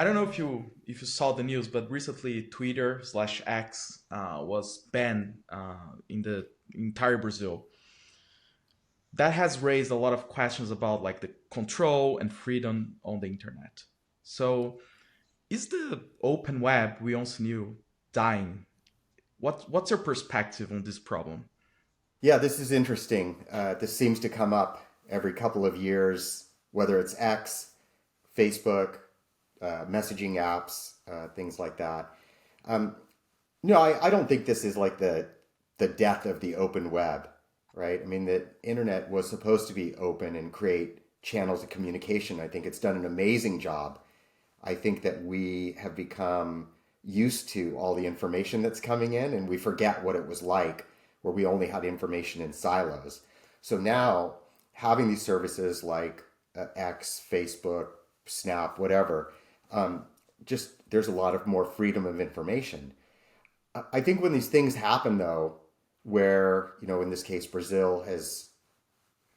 I don't know if you saw the news, but recently Twitter slash X was banned in the entire Brazil. That has raised a lot of questions about like the control and freedom on the internet. So, is the open web we once knew dying? What's your perspective on this problem? Yeah, this is interesting. This seems to come up every couple of years, whether it's X, Facebook, messaging apps, things like that. Um, no, I don't think this is like the death of the open web, right? I mean, the internet was supposed to be open and create channels of communication. I think it's done an amazing job. I think that we have become used to all the information that's coming in and we forget what it was like where we only had information in silos. So now having these services like X, Facebook, Snap, whatever, um, just there's a lot of more freedom of information. I think when these things happen though, where, in this case, Brazil has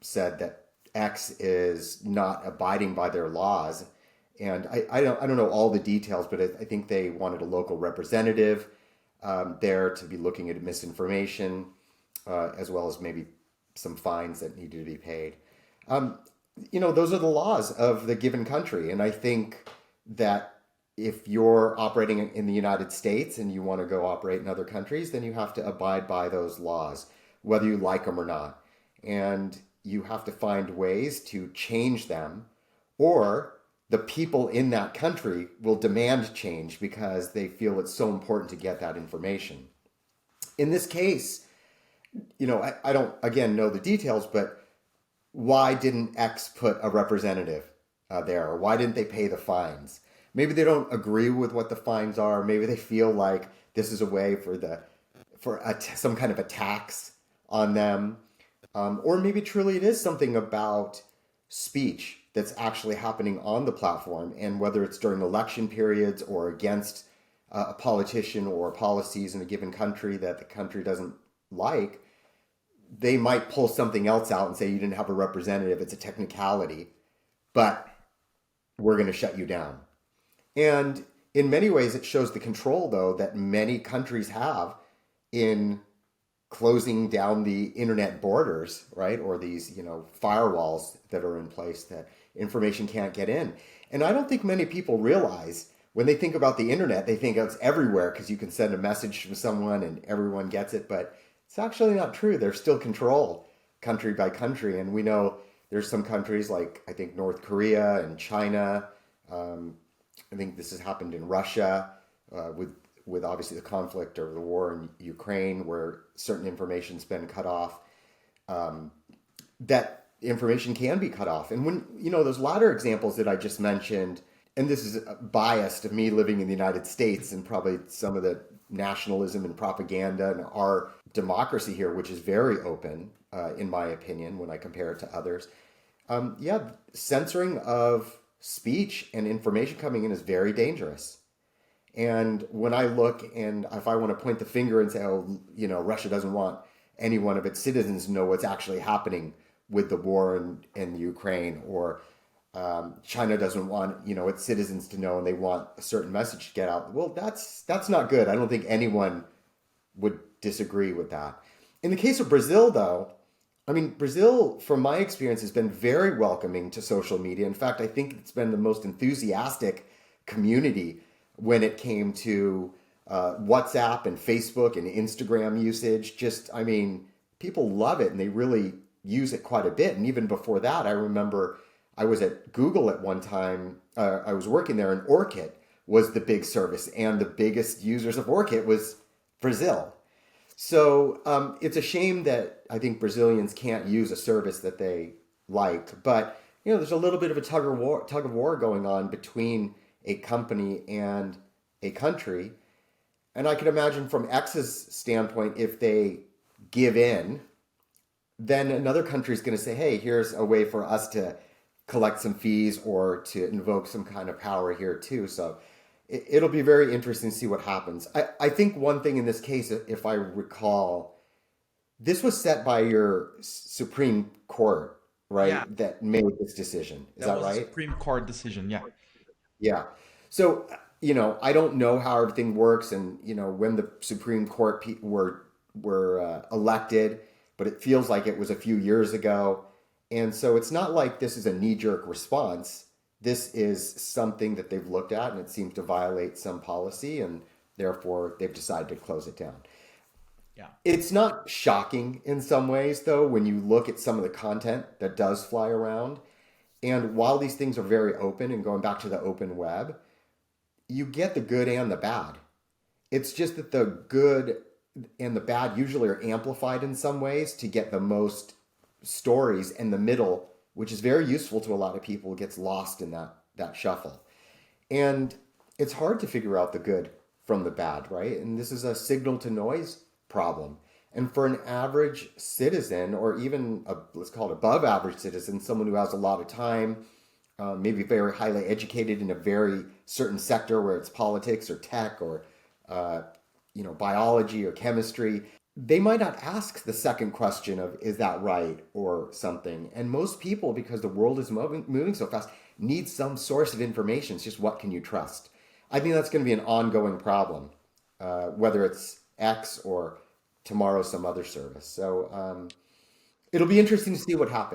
said that X is not abiding by their laws. And I don't know all the details, but I think they wanted a local representative there to be looking at misinformation, as well as maybe some fines that needed to be paid. Um, those are the laws of the given country. And I think that if you're operating in the United States and you want to go operate in other countries, then you have to abide by those laws, whether you like them or not. And you have to find ways to change them, or the people in that country will demand change because they feel it's so important to get that information. In this case, I don't, again, know the details, but why didn't X put a representative there? Or why didn't they pay the fines? Maybe they don't agree with what the fines are. Maybe they feel like this is a way some kind of a tax on them. Or maybe truly it is something about speech that's actually happening on the platform, and whether it's during election periods or against a politician or policies in a given country that the country doesn't like, they might pull something else out and say you didn't have a representative. It's a technicality, but we're going to shut you down. And in many ways, it shows the control, though, that many countries have in closing down the internet borders, right? Or these, firewalls that are in place that information can't get in. And I don't think many people realize when they think about the internet, they think it's everywhere because you can send a message to someone and everyone gets it. But it's actually not true. There's still control country by country. And we know there's some countries like, I think, North Korea and China. I think this has happened in Russia with obviously the conflict or the war in Ukraine, where certain information's been cut off. That information can be cut off, and when those latter examples that I just mentioned, and this is biased of me living in the United States and probably some of the nationalism and propaganda and our democracy here, which is very open, in my opinion, when I compare it to others. Yeah, censoring of speech and information coming in is very dangerous. And when I look and if I want to point the finger and say, oh, Russia doesn't want any one of its citizens to know what's actually happening with the war in Ukraine, or China doesn't want, its citizens to know and they want a certain message to get out. Well, that's not good. I don't think anyone would disagree with that. In the case of Brazil, though, I mean, Brazil, from my experience, has been very welcoming to social media. In fact, I think it's been the most enthusiastic community when it came to WhatsApp and Facebook and Instagram usage. Just, I mean, people love it and they really use it quite a bit. And even before that, I remember I was at Google at one time. I was working there, and Orkut was the big service, and the biggest users of Orkut was Brazil. So it's a shame that I think Brazilians can't use a service that they like. But there's a little bit of a tug of war going on between a company and a country. And I can imagine from X's standpoint, if they give in, then another country is going to say, hey, here's a way for us to collect some fees or to invoke some kind of power here too. So it'll be very interesting to see what happens. I think one thing in this case, if I recall, this was set by your Supreme Court, Yeah, right? That made this decision. Is that that was a right? Supreme Court decision. Yeah. Yeah. So, I don't know how everything works, and when the Supreme Court were elected, but it feels like it was a few years ago, and so it's not like this is a knee jerk response. This is something that they've looked at, and it seems to violate some policy, and therefore they've decided to close it down. Yeah. It's not shocking in some ways, though, when you look at some of the content that does fly around. And while these things are very open, and going back to the open web, you get the good and the bad. It's just that the good and the bad usually are amplified in some ways to get the most stories, and the middle, which is very useful to a lot of people, gets lost in that shuffle. And it's hard to figure out the good from the bad, right? And this is a signal to noise problem. And for an average citizen, or even let's call it above average citizen, someone who has a lot of time, maybe very highly educated in a very certain sector, where it's politics or tech or biology or chemistry, they might not ask the second question of, is that right, or something. And most people, because the world is moving so fast, need some source of information. It's just, what can you trust? I think that's going to be an ongoing problem, whether it's X or tomorrow some other service. So it'll be interesting to see what happens.